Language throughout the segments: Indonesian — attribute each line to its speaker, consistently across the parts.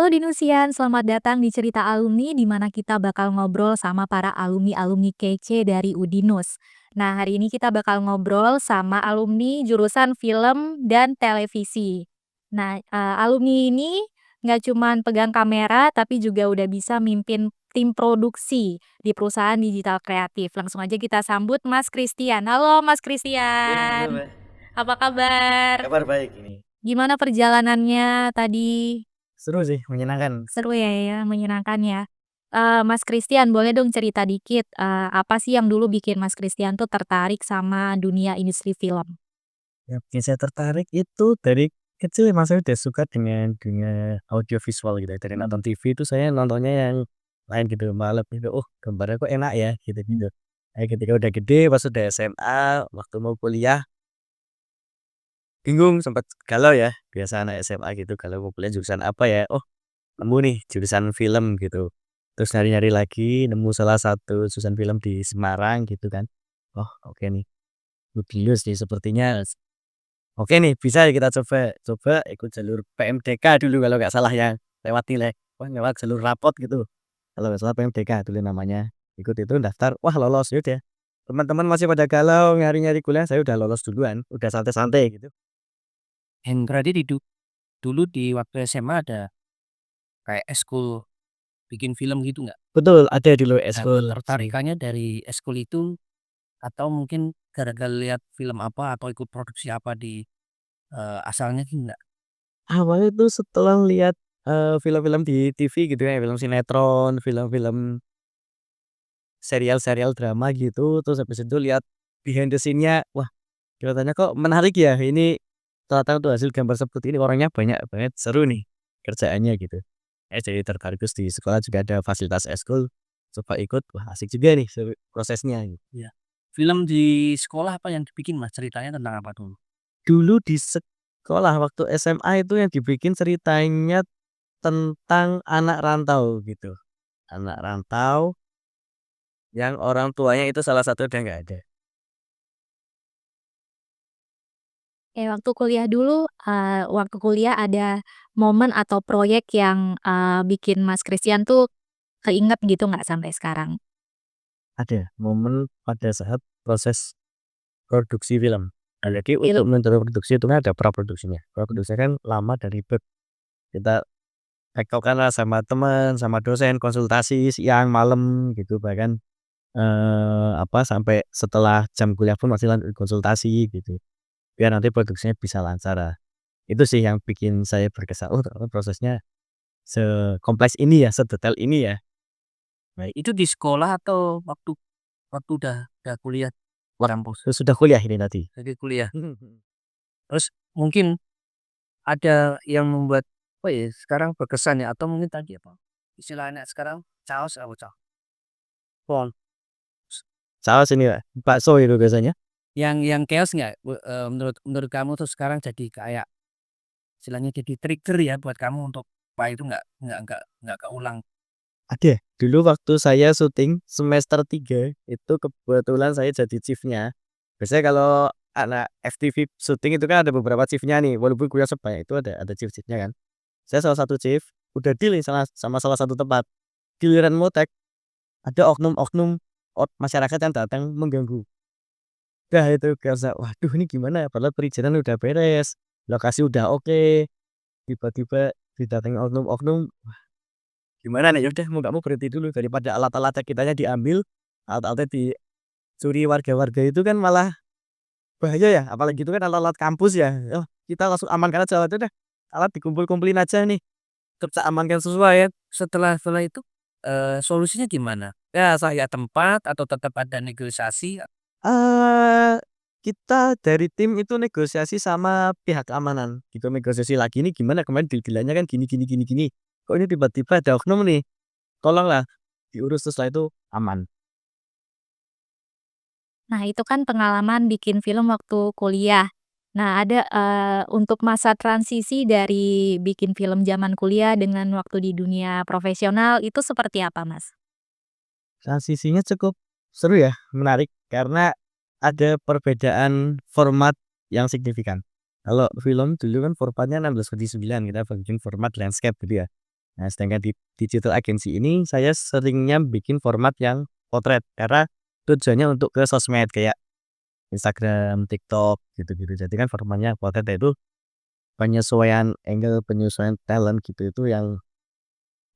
Speaker 1: Halo Dinusian, selamat datang di Cerita Alumni di mana kita bakal ngobrol sama para alumni-alumni kece dari Udinus. Nah, hari ini kita bakal ngobrol sama alumni jurusan film dan televisi. Nah, alumni ini nggak cuman pegang kamera, tapi juga udah bisa mimpin tim produksi di perusahaan digital kreatif. Langsung aja kita sambut Mas Christian. Halo Mas
Speaker 2: Ya, halo
Speaker 1: Christian,
Speaker 2: Mbak.
Speaker 1: apa kabar?
Speaker 2: Kabar baik ini.
Speaker 1: Gimana perjalanannya tadi?
Speaker 2: Seru sih, menyenangkan.
Speaker 1: Seru ya, menyenangkan ya. Mas Christian boleh dong cerita dikit, apa sih yang dulu bikin Mas Christian tuh tertarik sama dunia industri film?
Speaker 2: Yang bikin saya tertarik itu dari kecil emang saya udah suka dengan dunia audiovisual gitu ya. Dari nonton TV itu saya nontonnya yang lain gitu, malam gitu. Oh, gambarnya kok enak ya gitu-gitu. Ketika udah gede pas udah SMA, waktu mau kuliah bingung sempat galau ya. Biasa anak SMA gitu kalau mau kuliah jurusan apa ya? Oh, nemu nih jurusan film gitu. Terus nyari-nyari lagi nemu salah satu jurusan film di Semarang gitu kan. Oh, oke nih. Lubilius nih sepertinya. Oke nih, bisa ya kita coba. Coba ikut jalur PMDK dulu kalau nggak salah ya. Lewat nilai. Wah, lewat jalur rapot gitu. Kalau nggak salah PMDK dulu namanya. Ikut itu daftar. Wah, lolos ya udah. Teman-teman masih pada galau nyari-nyari kuliah, saya udah lolos duluan, udah santai-santai gitu.
Speaker 3: Berarti dulu di waktu SMA ada kayak eskul bikin film gitu nggak?
Speaker 2: Betul, ada dulu
Speaker 3: Nah,
Speaker 2: eskul.
Speaker 3: ketertarikannya dari eskul itu atau mungkin gara-gara lihat film apa atau ikut produksi apa di asalnya sih nggak?
Speaker 2: Awalnya tuh setelah lihat film-film di TV gitu ya, film sinetron, film-film serial-serial drama gitu, terus habis itu lihat behind the scene-nya, wah kelihatannya kok menarik ya, ini ternyata untuk hasil gambar seperti ini orangnya banyak banget, seru nih kerjaannya gitu. Jadi tertarik, terus di sekolah juga ada fasilitas ekskul, coba ikut, wah asik juga nih seru prosesnya gitu.
Speaker 3: Iya. Film di sekolah apa yang dibikin Mas? Ceritanya tentang apa dulu?
Speaker 2: Dulu di sekolah waktu SMA itu yang dibikin ceritanya tentang anak rantau gitu, anak rantau yang orang tuanya itu salah satu udah nggak ada.
Speaker 1: Waktu kuliah ada momen atau proyek yang, bikin Mas Christian tuh keinget gitu nggak sampai sekarang?
Speaker 2: Ada momen pada saat proses produksi film. Nah, jadi
Speaker 1: Fil
Speaker 2: untuk menentukan produksi itu kan ada praproduksinya. Praproduksinya kan lama dan ribet. Kita tektokan lah sama teman, sama dosen, konsultasi siang, malam gitu, bahkan sampai setelah jam kuliah pun masih lanjut konsultasi gitu. Biar nanti produksinya bisa lancar lah. Itu sih yang bikin saya berkesan, oh ternyata prosesnya sekompleks ini ya, sedetail ini ya.
Speaker 3: Baik, itu di sekolah atau waktu waktu udah kuliah di kampus?
Speaker 2: Waktu sudah kuliah ini tadi.
Speaker 3: Lagi kuliah. Terus mungkin ada yang membuat apa ya sekarang berkesan ya atau mungkin tadi apa istilahnya sekarang chaos apa chaos? Pon.
Speaker 2: Saus ini Pak, bakso itu biasanya.
Speaker 3: Yang chaos nggak menurut menurut kamu tuh sekarang jadi kayak istilahnya jadi trigger ya buat kamu untuk apa itu nggak keulang.
Speaker 2: Ada, dulu waktu saya syuting semester 3 itu kebetulan saya jadi chief-nya. Biasanya kalau anak FTV syuting itu kan ada beberapa chief-nya nih, walaupun kuliah sebanyak itu ada chief-chief-nya kan. Saya salah satu chief, udah deal nih sama salah satu tempat. Giliran mau tag, ada oknum-oknum masyarakat yang datang mengganggu. Nah itu kerasa, waduh ini gimana ya, padahal perizinan udah beres, lokasi udah oke, tiba-tiba didatangi oknum-oknum. Gimana nih, ya udah mau nggak mau berhenti dulu daripada alat-alatnya kitanya diambil, alat-alatnya dicuri warga-warga itu kan malah bahaya ya, apalagi itu kan alat-alat kampus ya. Oh, kita langsung amankan aja alatnya deh. Alat dikumpul-kumpulin aja nih, kita amankan sesuai ya.
Speaker 3: Setelah itu solusinya gimana? Ya saya tempat atau tetap ada negosiasi?
Speaker 2: Eee, kita dari tim itu negosiasi sama pihak keamanan, gitu negosiasi lagi, "Ini gimana kemarin deal-deal-nya kan gini gini gini gini, kok ini tiba-tiba ada oknum nih, tolonglah diurus." Terus setelah itu aman.
Speaker 1: Nah, itu kan pengalaman bikin film waktu kuliah. Nah, ada, untuk masa transisi dari bikin film zaman kuliah dengan waktu di dunia profesional itu seperti apa, Mas?
Speaker 2: Transisinya cukup seru ya, menarik karena ada perbedaan format yang signifikan. Kalau film dulu kan formatnya 16:9, kita bikin format landscape gitu ya. Nah, sedangkan di digital agency ini saya seringnya bikin format yang potret karena tujuannya untuk ke sosmed kayak Instagram, TikTok gitu-gitu. Jadi kan formatnya potret itu penyesuaian angle, penyesuaian talent gitu itu yang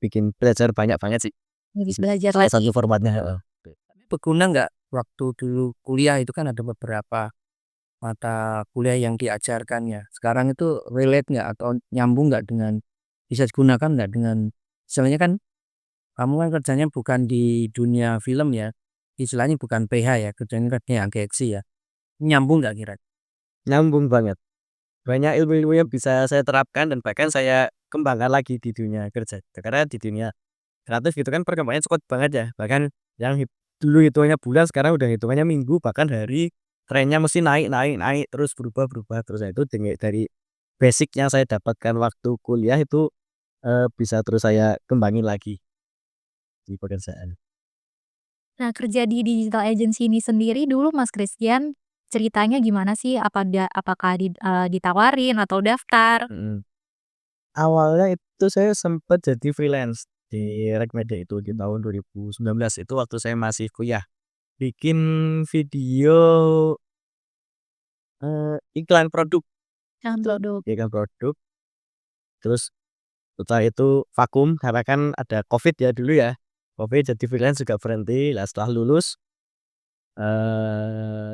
Speaker 2: bikin belajar banyak banget sih.
Speaker 1: Lebih
Speaker 2: Di
Speaker 1: belajar
Speaker 2: salah
Speaker 1: lagi.
Speaker 2: satu formatnya, heeh.
Speaker 3: Tapi berguna nggak waktu dulu kuliah itu kan ada beberapa mata kuliah yang diajarkan ya. Sekarang itu relate nggak atau nyambung nggak dengan bisa digunakan nggak dengan istilahnya kan kamu kan kerjanya bukan di dunia film ya. Istilahnya bukan PH ya, kerjanya kan di agensi ya. Nyambung nggak kira?
Speaker 2: Nyambung banget. Banyak ilmu-ilmu yang bisa saya terapkan dan bahkan saya kembangkan lagi di dunia kerja. Karena di dunia kreatif gitu kan perkembangannya cepat banget ya. Bahkan yang dulu hitungannya bulan sekarang udah hitungannya minggu bahkan hari. Trennya mesti naik naik naik terus berubah terus. Nah, itu dari basic yang saya dapatkan waktu kuliah itu bisa terus saya kembangin lagi di pekerjaan.
Speaker 1: Nah, kerja di digital agency ini sendiri dulu Mas Christian, ceritanya gimana sih? Apakah ditawarin atau daftar?
Speaker 2: Mhm. Awalnya itu saya sempat jadi freelance di Rekmedia itu di tahun 2019 itu waktu saya masih kuliah. Bikin video, iklan produk
Speaker 1: Yang produk.
Speaker 2: iklan produk, terus setelah itu vakum karena kan ada Covid ya dulu ya. Covid jadi freelance juga berhenti. Lah setelah lulus,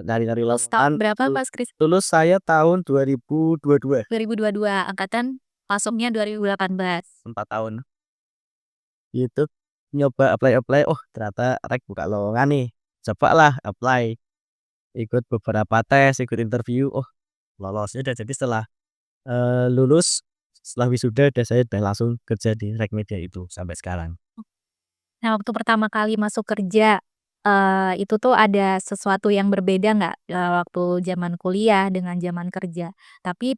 Speaker 2: nyari-nyari
Speaker 1: Lulus tahun
Speaker 2: lowongan,
Speaker 1: berapa Mas Chris?
Speaker 2: lulus saya tahun 2022,
Speaker 1: 2022, angkatan masuknya 2018.
Speaker 2: 4 tahun. Gitu, nyoba apply-apply, oh ternyata Rek buka lowongan nih, cobalah apply, ikut beberapa tes, ikut interview, oh lolos. Ya udah jadi setelah, lulus, setelah wisuda saya udah langsung kerja di Rek Media itu sampai sekarang.
Speaker 1: Nah, waktu pertama kali masuk kerja, itu tuh ada sesuatu yang berbeda nggak, waktu zaman kuliah dengan zaman kerja? Tapi,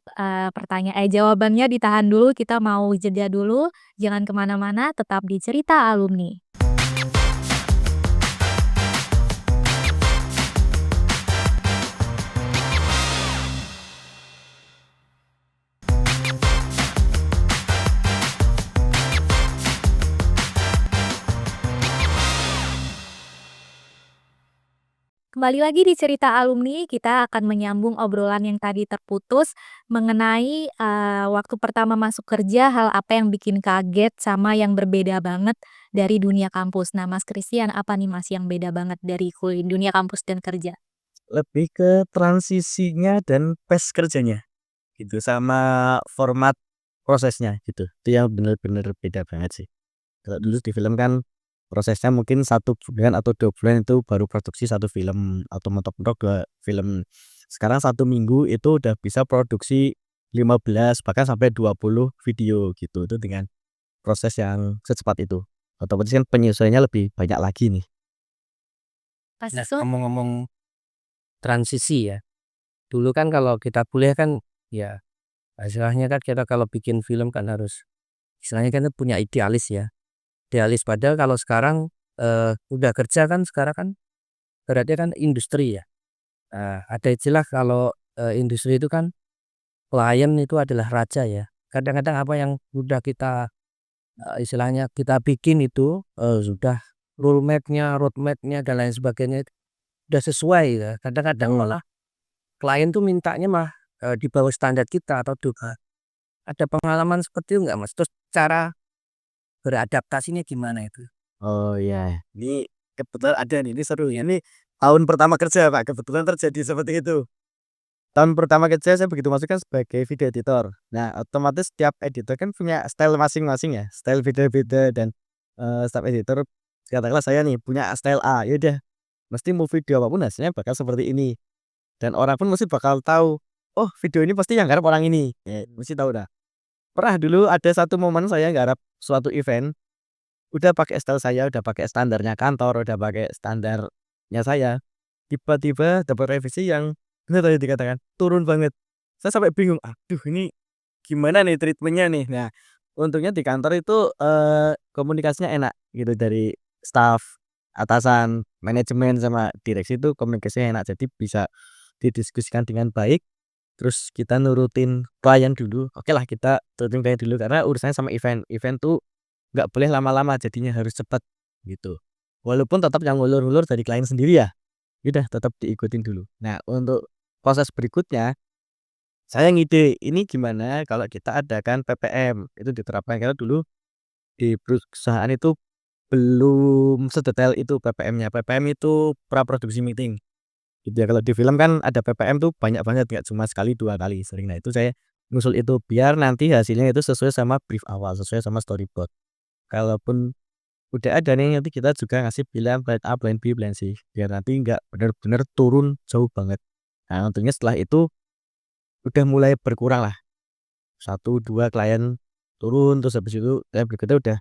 Speaker 1: jawabannya ditahan dulu, kita mau jeda dulu, jangan kemana mana tetap di Cerita Alumni. Kembali lagi di Cerita Alumni, kita akan menyambung obrolan yang tadi terputus mengenai, waktu pertama masuk kerja, hal apa yang bikin kaget sama yang berbeda banget dari dunia kampus. Nah, Mas Christian, apa nih Mas yang beda banget dari dunia kampus dan kerja?
Speaker 2: Lebih ke transisinya dan pace kerjanya gitu, sama format prosesnya gitu, itu yang bener-bener beda banget sih. Kalau dulu di film kan prosesnya mungkin 1 bulan atau 2 bulan itu baru produksi 1 film atau mentok-mentok 2 film. Sekarang 1 minggu itu udah bisa produksi 15 bahkan sampai 20 video gitu. Itu dengan proses yang secepat itu. Otomatis kan penyesuaiannya lebih banyak lagi nih.
Speaker 1: Pas
Speaker 3: Nah,
Speaker 1: itu
Speaker 3: ngomong-ngomong transisi ya. Dulu kan kalau kita kuliah kan ya istilahnya kan kita kalau bikin film kan harus istilahnya kan punya idealis ya. Idealis padahal kalau sekarang udah kerja kan sekarang kan berarti kan industri ya. Nah, ada istilah kalau industri itu kan klien itu adalah raja ya. Kadang-kadang apa yang udah kita istilahnya kita bikin itu sudah roadmap-nya dan lain sebagainya itu udah sesuai ya. Kadang-kadang malah klien tuh mintanya mah di bawah standar kita atau juga ada pengalaman seperti itu nggak Mas? Terus cara beradaptasinya gimana itu?
Speaker 2: Oh iya, ini kebetulan ada nih, ini seru ya. Ini tahun pertama kerja Pak, kebetulan terjadi seperti itu. Tahun pertama kerja saya begitu masuk kan sebagai video editor. Nah, otomatis setiap editor kan punya style masing-masing ya, style beda-beda dan, setiap editor katakanlah saya nih punya style A, ya udah mesti mau video apapun hasilnya bakal seperti ini. Dan orang pun mesti bakal tahu, oh video ini pasti yang garap orang ini, ya mesti tahu dah. Pernah dulu ada satu momen saya garap suatu event, udah pakai style saya, udah pakai standarnya kantor, udah pakai standarnya saya, tiba-tiba dapat revisi yang bener tadi dikatakan, turun banget. Saya sampai bingung, "Aduh ini gimana nih treatment-nya nih?" Nah, untungnya di kantor itu, komunikasinya enak gitu dari staf, atasan, manajemen, sama direksi itu komunikasinya enak. Jadi bisa didiskusikan dengan baik, terus kita nurutin klien dulu, okelah kita turutin klien dulu karena urusannya sama event. Event tuh nggak boleh lama-lama, jadinya harus cepat gitu. Walaupun tetap yang ngulur-ngulur dari klien sendiri ya, udah tetap diikutin dulu. Nah, untuk proses berikutnya, saya ngide, ini gimana kalau kita adakan PPM, itu diterapkan karena dulu di perusahaan itu belum sedetail itu PPM-nya. PPM itu pra-produksi meeting, gitu ya. Kalau di film kan ada PPM tuh banyak banget, nggak cuma sekali, 2 kali, sering. Nah, itu saya ngusul itu biar nanti hasilnya itu sesuai sama brief awal, sesuai sama storyboard. Kalaupun udah ada nih, nanti kita juga ngasih pilihan plan A, plan B, plan C, biar nanti nggak bener-bener turun jauh banget. Nah, untungnya setelah itu udah mulai berkurang lah, 1, 2 klien turun, terus habis itu berikutnya udah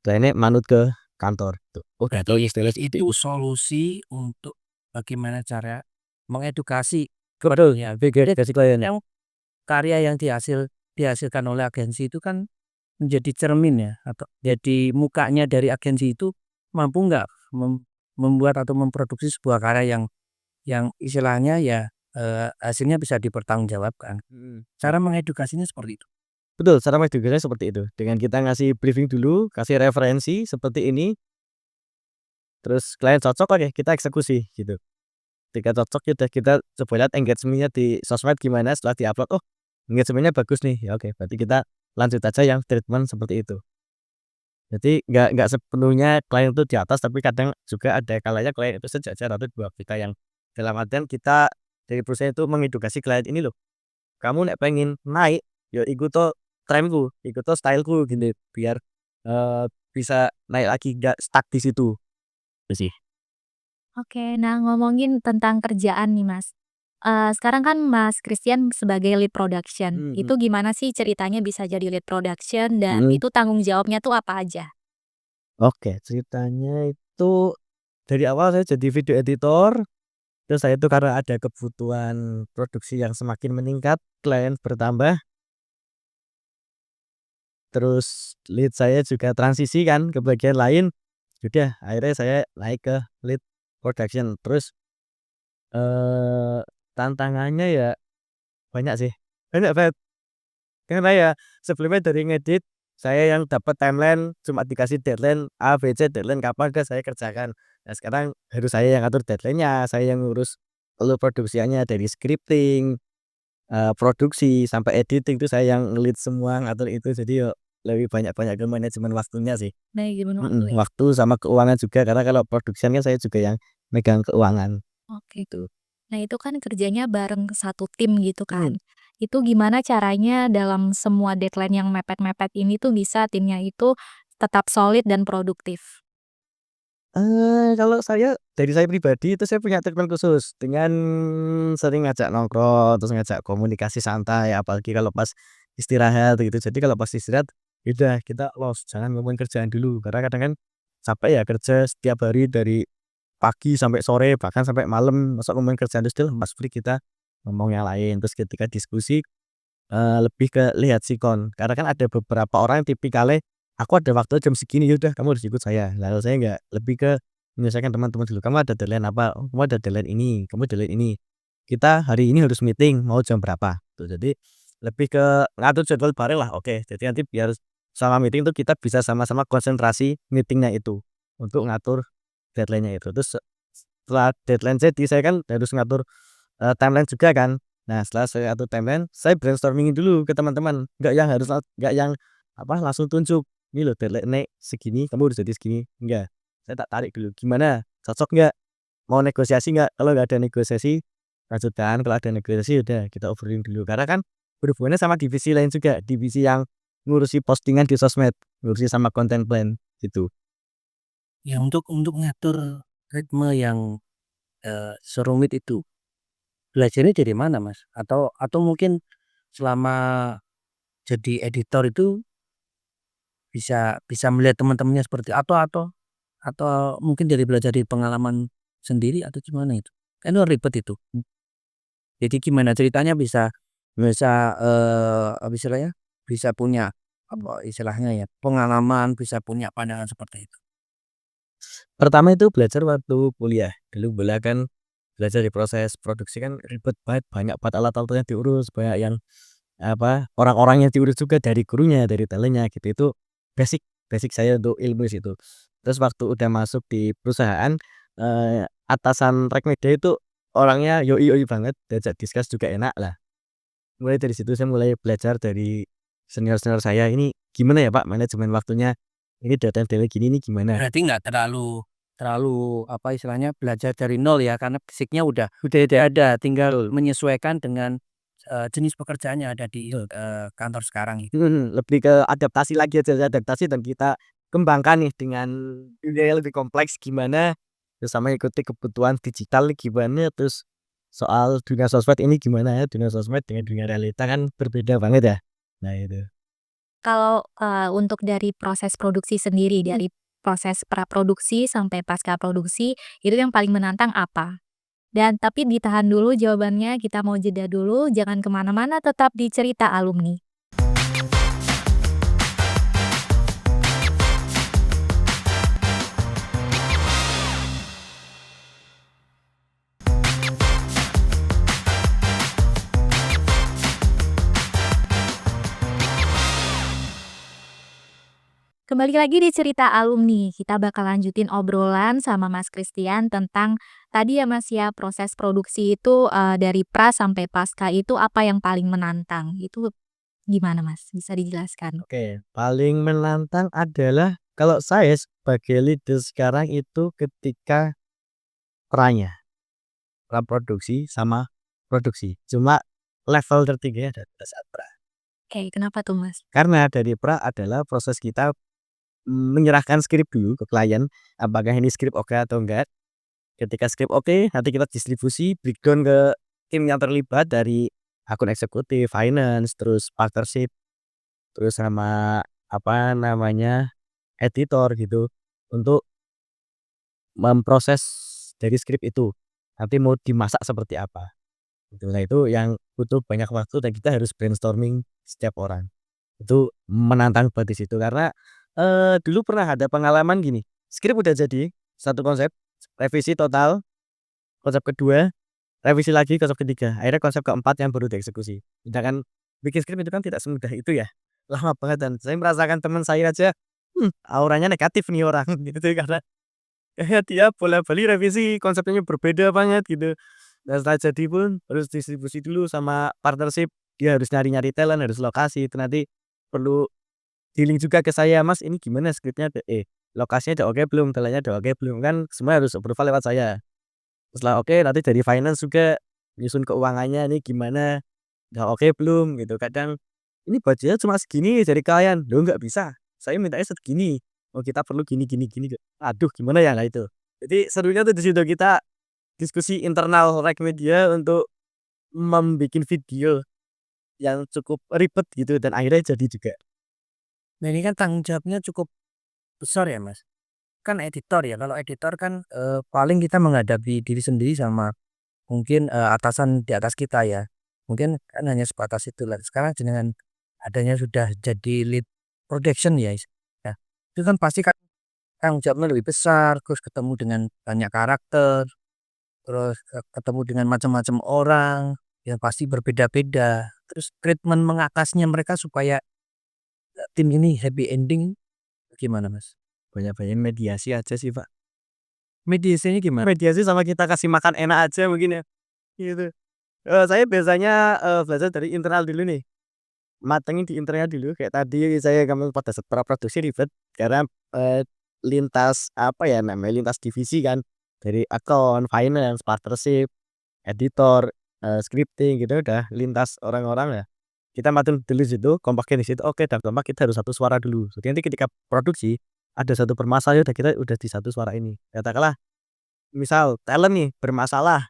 Speaker 2: kliennya manut ke kantor tuh.
Speaker 3: Oh, berarti itu solusi untuk bagaimana cara mengedukasi
Speaker 2: Betul,
Speaker 3: ya
Speaker 2: edukasi klien.
Speaker 3: yang karya yang dihasilkan oleh agensi itu kan menjadi cermin ya, atau jadi mukanya dari agensi itu mampu nggak membuat atau memproduksi sebuah karya yang istilahnya ya, hasilnya bisa dipertanggungjawabkan.
Speaker 2: Mhm.
Speaker 3: Cara mengedukasinya seperti itu.
Speaker 2: Betul, cara edukasinya seperti itu. Dengan kita ngasih briefing dulu, kasih referensi seperti ini, terus klien cocok, oke kita eksekusi gitu. Ketika cocok ya udah kita coba lihat engagement-nya di sosmed gimana setelah di-upload, oh engagement-nya bagus nih, ya oke berarti kita lanjut aja yang treatment seperti itu. Jadi nggak sepenuhnya klien itu di atas, tapi kadang juga ada kalanya klien itu sejajar atau 2 kita, yang dalam artian kita dari perusahaan itu mengedukasi klien ini loh, "Kamu nek pengen naik, ya ikut to trenku, ikut to style-ku," gini, biar, bisa naik lagi, nggak stuck di situ. Itu sih.
Speaker 1: Oke, nah ngomongin tentang kerjaan nih Mas, sekarang kan Mas Christian sebagai lead production,
Speaker 2: Mhm,
Speaker 1: itu gimana sih ceritanya bisa jadi lead production dan
Speaker 2: mhm.
Speaker 1: itu tanggung jawabnya tuh apa aja?
Speaker 2: Oke, ceritanya itu dari awal saya jadi video editor, terus saya itu karena ada kebutuhan produksi yang semakin meningkat, klien bertambah, terus lead saya juga transisi kan ke bagian lain, udah akhirnya saya naik ke lead production. Terus, eee, tantangannya ya banyak sih, banyak banget. Karena ya sebelumnya dari ngedit, saya yang dapat timeline cuma dikasih deadline A, B, C, deadline kapan udah saya kerjakan. Nah sekarang harus saya yang ngatur deadline-nya, saya yang ngurus alur produksiannya dari scripting, produksi, sampai editing itu saya yang nge-lead semua, ngatur itu. Jadi yo lebih banyak-banyak ke manajemen waktunya sih.
Speaker 1: Manajemen waktu ya?
Speaker 2: Waktu sama keuangan juga, karena kalau production kan saya juga yang megang keuangan,
Speaker 1: Oke.
Speaker 2: gitu.
Speaker 1: Nah itu kan kerjanya bareng satu tim gitu
Speaker 2: Mhm.
Speaker 1: kan. Itu gimana caranya dalam semua deadline yang mepet-mepet ini tuh bisa timnya itu tetap solid dan produktif?
Speaker 2: Kalau dari saya pribadi itu saya punya treatment khusus dengan sering ngajak nongkrong, terus ngajak komunikasi santai, apalagi kalau pas istirahat gitu. Jadi kalau pas istirahat, ya udah kita los, jangan ngomongin kerjaan dulu, karena kadang kan capek ya kerja setiap hari dari pagi sampai sore, bahkan sampai malam, masa ngomongin kerjaan terus, udah pas free kita ngomong yang lain. Terus ketika diskusi, lebih ke lihat sikon, karena kan ada beberapa orang yang tipikalnya, "Aku ada waktu jam segini, ya udah kamu harus ikut saya." Lalu saya nggak, lebih ke menyelesaikan teman-teman dulu, "Kamu ada deadline apa?" "Oh, kamu ada deadline ini, kamu deadline ini. Kita hari ini harus meeting, mau jam berapa?" Tuh, jadi lebih ke ngatur jadwal bareng lah, oke. Jadi nanti biar sama meeting tuh kita bisa sama-sama konsentrasi meeting-nya itu, untuk ngatur deadline-nya itu. Terus setelah deadline jadi, saya kan harus ngatur timeline juga kan. Nah, setelah saya atur timeline, saya brainstorming dulu ke teman-teman, nggak yang, langsung tunjuk, "Ini loh deadline-nya segini, kamu harus jadi segini." Enggak, saya tak tarik dulu, "Gimana, cocok nggak? Mau negosiasi nggak?" Kalau nggak ada negosiasi, lanjutkan, kalau ada negosiasi, udah kita obrolin dulu. Karena kan berhubungannya sama divisi lain juga, divisi yang ngurusi postingan di sosmed, ngurusi sama content plan, gitu.
Speaker 3: Ya untuk ngatur ritme yang, serumit itu, belajarnya dari mana Mas? Atau mungkin selama jadi editor itu bisa bisa melihat teman-temannya seperti atau mungkin dari belajar dari pengalaman sendiri atau gimana itu? Kan itu ribet itu. Jadi gimana ceritanya bisa bisa, apa istilahnya, bisa punya, apa istilahnya ya, pengalaman, bisa punya pandangan seperti itu?
Speaker 2: Pertama itu belajar waktu kuliah, dulu kuliah kan belajar di proses produksi kan ribet banget, banyak banget alat-alatnya diurus, banyak yang orang-orangnya diurus juga, dari krunya, dari talent-nya gitu, itu basic. basic saya untuk ilmu di situ. Terus waktu udah masuk di perusahaan, atasan rek media itu orangnya yoi-yoi banget, diajak discuss juga enak lah. Mulai dari situ saya mulai belajar dari senior-senior saya, "Ini gimana ya Pak manajemen waktunya? Ini data-data gini nih gimana?"
Speaker 3: Berarti nggak terlalu terlalu apa istilahnya belajar dari nol ya, karena basicnya udah ada, tinggal menyesuaikan dengan, jenis pekerjaan yang ada di, kantor sekarang itu.
Speaker 2: Lebih ke adaptasi lagi aja, adaptasi dan kita kembangkan nih dengan dunia yang lebih kompleks gimana, terus sama ikuti kebutuhan digital nih gimana, terus soal dunia sosmed ini gimana ya, dunia sosmed dengan dunia realita kan berbeda banget ya. Nah itu.
Speaker 1: Kalau, untuk dari proses produksi sendiri, dari proses praproduksi sampai pasca produksi, itu yang paling menantang apa? Dan tapi ditahan dulu jawabannya, kita mau jeda dulu, jangan kemana mana tetap di Cerita Alumni. Kembali lagi di Cerita Alumni, kita bakal lanjutin obrolan sama Mas Christian tentang tadi ya Mas ya, proses produksi itu, dari pra sampai pasca itu apa yang paling menantang, itu gimana Mas? Bisa dijelaskan?
Speaker 2: Oke, paling menantang adalah kalau saya sebagai leader sekarang itu ketika pranya, praproduksi sama produksi. Cuma level tertingginya adalah pada saat pra.
Speaker 1: Oke, kenapa tuh Mas?
Speaker 2: Karena dari pra adalah proses kita menyerahkan skrip dulu ke klien, apakah ini skrip oke atau enggak. Ketika skrip oke, nanti kita distribusi, breakdown ke tim yang terlibat dari akun eksekutif, finance, terus partnership, terus sama apa namanya, editor gitu, untuk memproses dari skrip itu. Nanti mau dimasak seperti apa, gitu. Nah itu yang butuh banyak waktu dan kita harus brainstorming setiap orang. Itu menantang banget di situ karena, dulu pernah ada pengalaman gini, skrip udah jadi, satu konsep, revisi total, konsep kedua, revisi lagi konsep ketiga, akhirnya konsep keempat yang baru dieksekusi. Sedangkan bikin skrip itu kan tidak semudah itu ya, lama banget dan saya merasakan teman saya aja, auranya negatif nih orang gitu karena kayak dia bola-bali revisi konsepnya berbeda banget gitu. Dan setelah jadi pun harus distribusi dulu sama partnership, dia harus nyari-nyari talent, harus lokasi, itu nanti perlu dealing juga ke saya, "Mas ini gimana skripnya lokasinya udah oke belum? Talentnya udah oke belum?" Kan semua harus approval lewat saya. Setelah oke nanti dari finance juga nyusun keuangannya, "Ini gimana? Udah oke belum?" Gitu. Kadang, "Ini budgetnya cuma segini dari klien." "Loh nggak bisa, saya mintanya segini. Oh kita perlu gini gini gini." Aduh gimana ya? Nah itu. Jadi serunya tuh di situ kita diskusi internal rek media untuk membikin video yang cukup ribet gitu dan akhirnya jadi juga.
Speaker 3: Nah ini kan tanggung jawabnya cukup besar ya Mas, kan editor ya, kalau editor kan, paling kita menghadapi diri sendiri sama mungkin, atasan di atas kita ya. Mungkin kan hanya sebatas itu lah. Sekarang dengan adanya sudah jadi lead production ya ya, itu kan pasti kan tanggung jawabnya lebih besar, terus ketemu dengan banyak karakter, terus, ketemu dengan macam-macam orang, yang pasti berbeda-beda. Terus treatment mengatasnya mereka supaya, tim ini happy ending gimana Mas?
Speaker 2: Banyak-banyakin mediasi aja sih, Pak.
Speaker 3: Mediasinya gimana?
Speaker 2: Mediasi sama kita kasih makan enak aja mungkin ya, gitu. Saya biasanya, belajar dari internal dulu nih, matengin di internal dulu kayak tadi saya ngomong pada saat praproduksi ribet karena, lintas apa ya namanya, lintas divisi kan, dari account, finance, partnership, editor, scripting gitu udah lintas orang-orang ya. Kita matiin dulu di situ, kompakin di situ, oke udah kompak kita harus satu suara dulu. Jadi nanti ketika produksi, ada satu permasalahan udah kita udah di satu suara ini. Katakanlah misal talent nih bermasalah,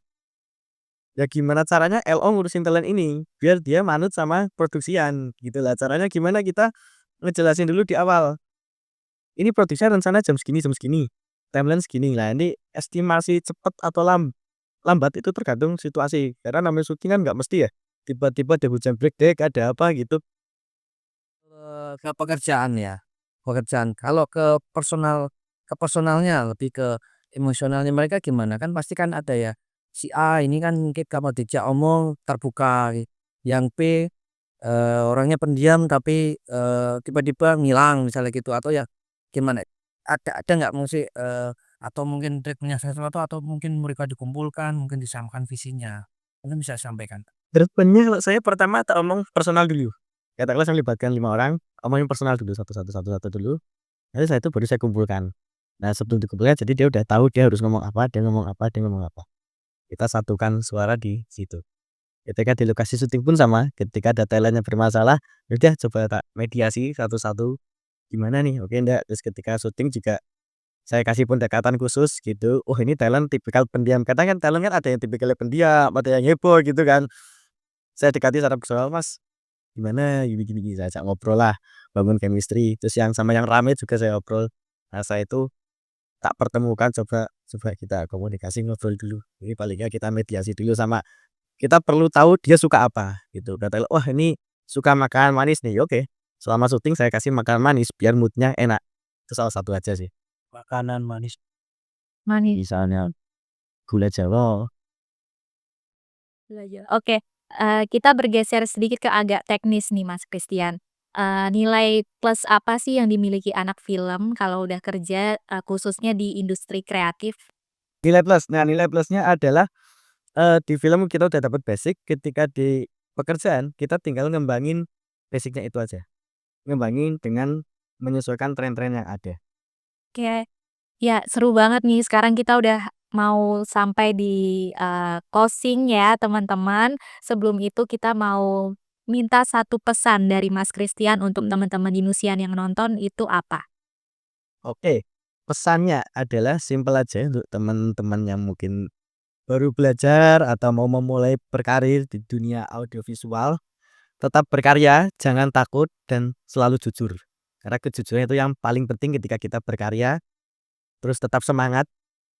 Speaker 2: ya gimana caranya LO ngurusin talent ini, biar dia manut sama produksian, gitu lah. Caranya gimana kita ngejelasin dulu di awal, ini produksinya rencana jam segini, timeline segini. Lah ini estimasi cepet atau lambat itu tergantung situasi, karena namanya syuting kan nggak mesti ya, tiba-tiba ada hujan breakdek, ada apa gitu.
Speaker 3: Ke pekerjaan ya, pekerjaan. Kalau ke personalnya lebih ke emosionalnya mereka gimana? Kan pasti kan ada ya, si A ini kan mungkin kalau dijak omong terbuka, yang B, orangnya pendiam tapi, tiba-tiba ngilang misalnya gitu atau ya Gimana? Ada nggak musik atau mungkin treatment-nya sesuatu atau mungkin mereka dikumpulkan, mungkin disamakan visinya? Mungkin bisa sampaikan?
Speaker 2: Treatment-nya kalau saya pertama tak omong personal dulu. Katakanlah saya melibatkan 5 orang, omongin personal dulu satu dulu, nanti setelah itu baru saya kumpulkan. Nah, sebelum dikumpulkan jadi dia udah tahu dia harus ngomong apa, dia ngomong apa, dia ngomong apa. Kita satukan suara di situ. Ketika di lokasi syuting pun sama, ketika ada talent-nya bermasalah, ya udah coba tak mediasi satu-satu, gimana nih, oke ndak? Terus ketika syuting juga saya kasih pendekatan khusus gitu, oh ini talent tipikal pendiam, kadang kan talent kan ada yang tipikalnya pendiam, ada yang heboh gitu kan. Saya dekati secara personal, "Mas, gimana? Gini gini gini." Saya ajak ngobrol lah, bangun chemistry, terus yang sama yang rame juga saya obrol. Nah, saya itu tak pertemukan, coba coba kita komunikasi, ngobrol dulu. Ini paling nggak kita mediasi dulu sama kita perlu tahu dia suka apa gitu. Kata, "Wah ini suka makan manis nih." Ya oke, selama syuting saya kasih makan manis biar mood-nya enak. Itu salah satu aja sih.
Speaker 3: Makanan manis.
Speaker 1: Manis.
Speaker 2: Misalnya gula Jawa.
Speaker 1: Belajar. Oke, kita bergeser sedikit ke agak teknis nih Mas Christian. Nilai plus apa sih yang dimiliki anak film kalau udah kerja, khususnya di industri kreatif?
Speaker 2: Nilai plus. Nah, nilai plusnya adalah, di film kita udah dapat basic, ketika di pekerjaan kita tinggal ngembangin basic-nya itu aja. Ngembangin dengan menyesuaikan tren-tren yang ada.
Speaker 1: Oke. Ya, seru banget nih sekarang kita udah mau sampai di, closing ya teman-teman. Sebelum itu kita mau minta satu pesan dari Mas Christian untuk teman-teman Dinusian yang nonton itu apa?
Speaker 2: Oke, pesannya adalah simpel aja untuk teman-teman yang mungkin baru belajar atau mau memulai berkarir di dunia audiovisual, tetap berkarya, jangan takut dan selalu jujur. Karena kejujuran itu yang paling penting ketika kita berkarya, terus tetap semangat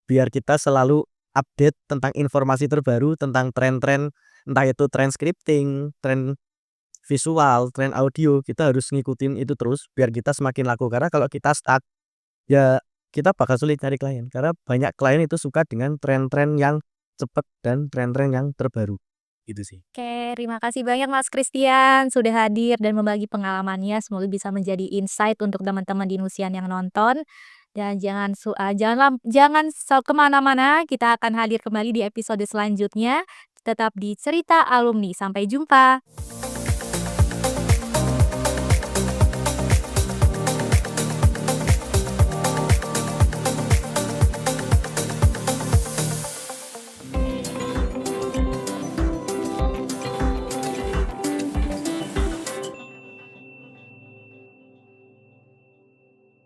Speaker 2: biar kita selalu update tentang informasi terbaru, tentang tren-tren, entah itu tren scripting, tren visual, tren audio, kita harus ngikutin itu terus biar kita semakin laku. Karena kalau kita stuck, ya kita bakal sulit cari klien. Karena banyak klien itu suka dengan tren-tren yang cepat dan tren-tren yang terbaru. Gitu sih.
Speaker 1: Oke, terima kasih banyak Mas Christian sudah hadir dan membagi pengalamannya. Semoga bisa menjadi insight untuk teman-teman Dinusian yang nonton. Dan jangan kemana-mana, kita akan hadir kembali di episode selanjutnya. Tetap di Cerita Alumni. Sampai jumpa.